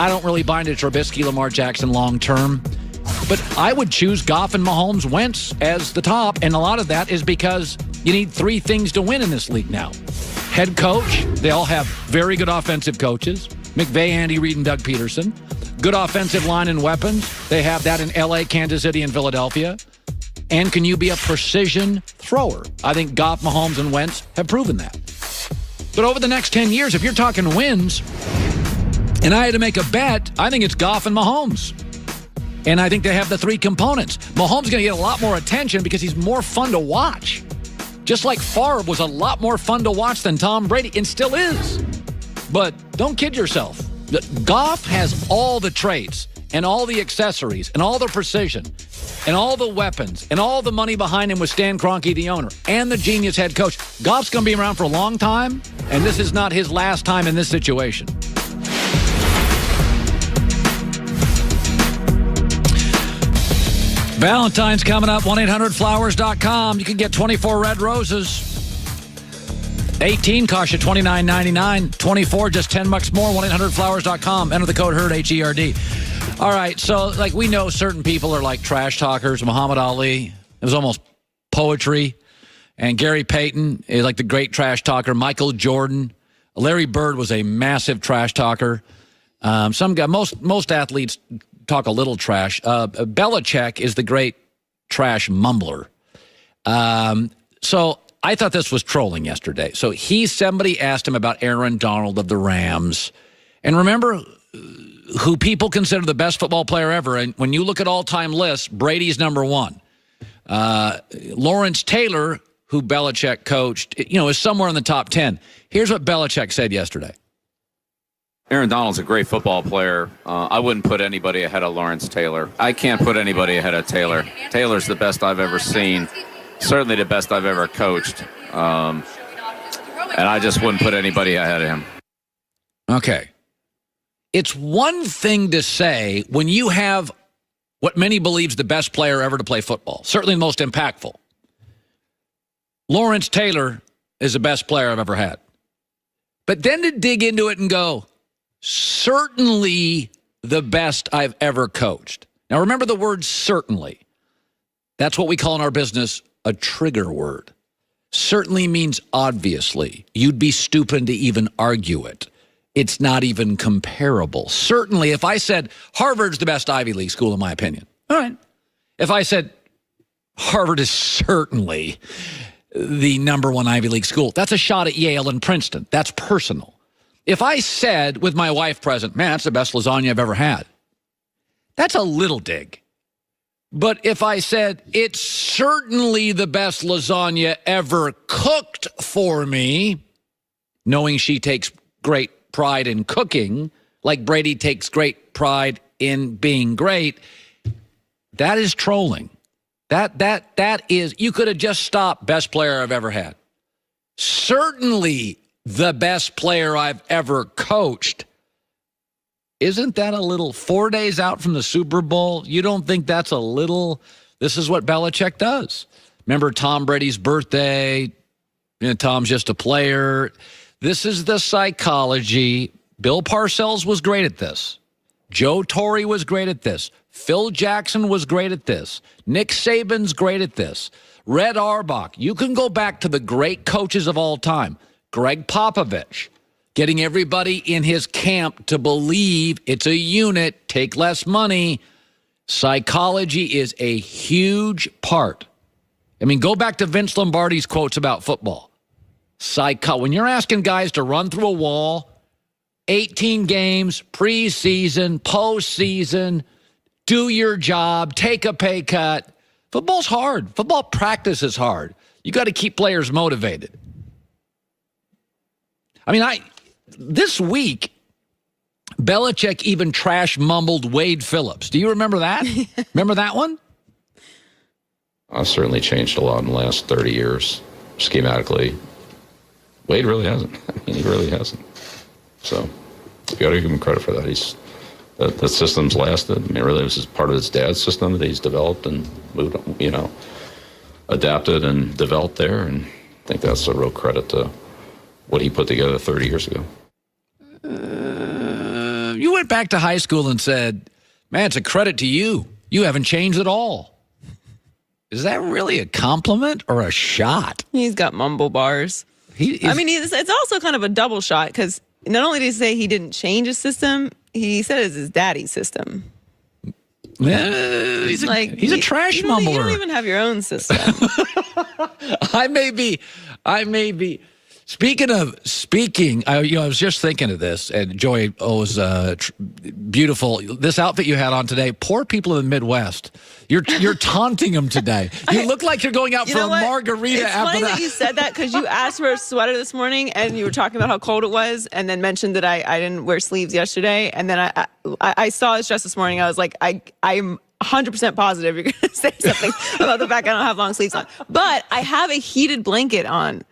I don't really buy into Trubisky, Lamar Jackson long term. But I would choose Goff and Mahomes, Wentz as the top. And a lot of that is because you need three things to win in this league now. Head coach. They all have very good offensive coaches. McVay, Andy Reid, and Doug Peterson. Good offensive line and weapons. They have that in L.A., Kansas City, and Philadelphia. And can you be a precision thrower? I think Goff, Mahomes, and Wentz have proven that. But over the next 10 years, if you're talking wins, and I had to make a bet, I think it's Goff and Mahomes. And I think they have the three components. Mahomes is going to get a lot more attention because he's more fun to watch. Just like Favre was a lot more fun to watch than Tom Brady, and still is. But don't kid yourself. Goff has all the traits and all the accessories and all the precision and all the weapons and all the money behind him with Stan Kroenke, the owner, and the genius head coach. Goff's going to be around for a long time, and this is not his last time in this situation. Valentine's coming up, 1-800-Flowers.com. You can get 24 red roses. 18 costs you $29.99. 24, just $10 more, 1-800-Flowers.com. Enter the code HERD, H-E-R-D. All right, so like we know certain people are like trash talkers. Muhammad Ali, it was almost poetry. And Gary Payton is like the great trash talker. Michael Jordan. Larry Bird was a massive trash talker. Some guy, most athletes talk a little trash. Belichick is the great trash mumbler. So I thought this was trolling yesterday. So somebody asked him about Aaron Donald of the Rams. And remember who people consider the best football player ever. And when you look at all-time lists, Brady's number one. Lawrence Taylor, who Belichick coached, is somewhere in the top 10. Here's what Belichick said yesterday. Aaron Donald's a great football player. I wouldn't put anybody ahead of Lawrence Taylor. I can't put anybody ahead of Taylor. Taylor's the best I've ever seen. Certainly the best I've ever coached. And I just wouldn't put anybody ahead of him. Okay. It's one thing to say when you have what many believes the best player ever to play football, certainly the most impactful. Lawrence Taylor is the best player I've ever had. But then to dig into it and go, certainly the best I've ever coached. Now, remember the word certainly. That's what we call in our business a trigger word. Certainly means obviously. You'd be stupid to even argue it. It's not even comparable. Certainly, if I said Harvard's the best Ivy League school, in my opinion. All right. If I said Harvard is certainly the number one Ivy League school, that's a shot at Yale and Princeton. That's personal. If I said with my wife present, man, that's the best lasagna I've ever had, that's a little dig. But if I said, it's certainly the best lasagna ever cooked for me, knowing she takes great pride in cooking, like Brady takes great pride in being great, that is trolling. That is, you could have just stopped best player I've ever had. Certainly the best player I've ever coached. Isn't that a little 4 days out from the Super Bowl? You don't think that's a little, this is what Belichick does. Remember Tom Brady's birthday? Tom's just a player. This is the psychology. Bill Parcells was great at this. Joe Torre was great at this. Phil Jackson was great at this. Nick Saban's great at this. Red Auerbach. You can go back to the great coaches of all time. Greg Popovich, getting everybody in his camp to believe it's a unit, take less money. Psychology is a huge part. I mean, go back to Vince Lombardi's quotes about football. When you're asking guys to run through a wall, 18 games, preseason, postseason, do your job, take a pay cut. Football's hard. Football practice is hard. You got to keep players motivated. I mean, this week, Belichick even trash mumbled Wade Phillips. Do you remember that? Remember that one? I've certainly changed a lot in the last 30 years, schematically. Wade really hasn't. I mean, he really hasn't. So you got to give him credit for that. The system's lasted. I mean, really, this is part of his dad's system that he's developed and moved, adapted and developed there. And I think that's a real credit to what he put together 30 years ago. You went back to high school and said, man, it's a credit to you. You haven't changed at all. Is that really a compliment or a shot? He's got mumble bars. It's also kind of a double shot because not only did he say he didn't change his system, he said it's his daddy's system. He's a trash mumbler. You don't even have your own system. I may be. Speaking, I was just thinking of this, and Joy was beautiful. This outfit you had on today, poor people in the Midwest. You're taunting them today. You look like you're going out for a margarita it's after funny that. You said that because you asked for a sweater this morning, and you were talking about how cold it was, and then mentioned that I didn't wear sleeves yesterday, and then I saw his dress this morning. I was like, I'm 100% positive you're going to say something about the fact I don't have long sleeves on, but I have a heated blanket on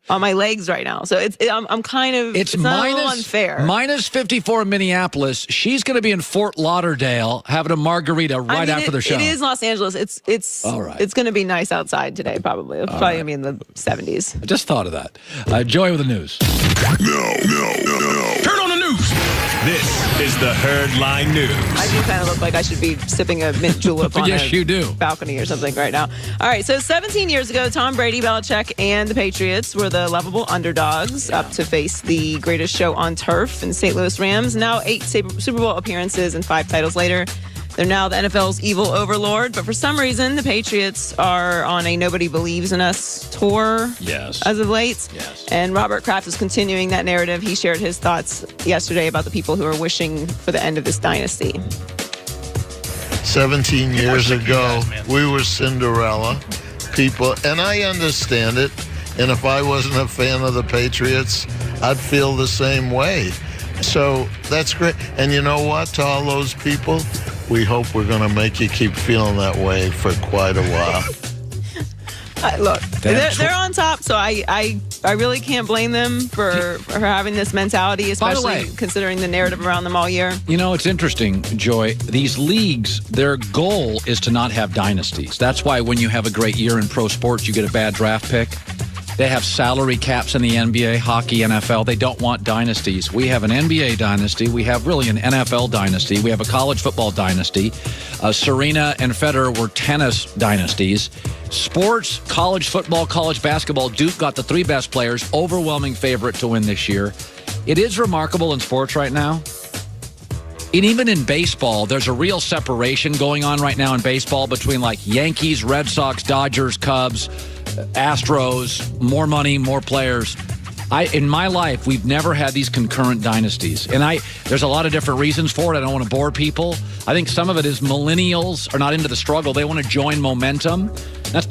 my legs right now. So I'm kind of, it's not a little unfair. Minus 54 in Minneapolis. She's going to be in Fort Lauderdale having a margarita after the show. It is Los Angeles. It's all right. It's going to be nice outside today, probably. It's probably going to be in the 70s. I just thought of that. Joy with the news. No. Turn on the news. This is the Herdline News. I do kind of look like I should be sipping a mint julep on yes, you do. Balcony or something right now. All right, so 17 years ago, Tom Brady, Belichick, and the Patriots were the lovable underdogs up to face the greatest show on turf in St. Louis Rams. Now 8 Super Bowl appearances and 5 titles later, they're now the NFL's evil overlord. But for some reason, the Patriots are on a Nobody Believes in Us tour as of late. Yes. And Robert Kraft is continuing that narrative. He shared his thoughts yesterday about the people who are wishing for the end of this dynasty. 17 years ago, we were Cinderella people, and I understand it. And if I wasn't a fan of the Patriots, I'd feel the same way. So that's great. And you know what, to all those people, we hope we're going to make you keep feeling that way for quite a while. Look, they're on top, so I really can't blame them for having this mentality, especially considering the narrative around them all year. You know, it's interesting, Joy. These leagues, their goal is to not have dynasties. That's why when you have a great year in pro sports, you get a bad draft pick. They have salary caps in the NBA, hockey, NFL. They don't want dynasties. We have an NBA dynasty. We have really an NFL dynasty. We have a college football dynasty. Serena and Federer were tennis dynasties. Sports, college football, college basketball. Duke got the 3 best players. Overwhelming favorite to win this year. It is remarkable in sports right now. And even in baseball, there's a real separation going on right now in baseball between like Yankees, Red Sox, Dodgers, Cubs, Astros, more money, more players. In my life, we've never had these concurrent dynasties. And there's a lot of different reasons for it. I don't want to bore people. I think some of it is millennials are not into the struggle. They want to join momentum. That's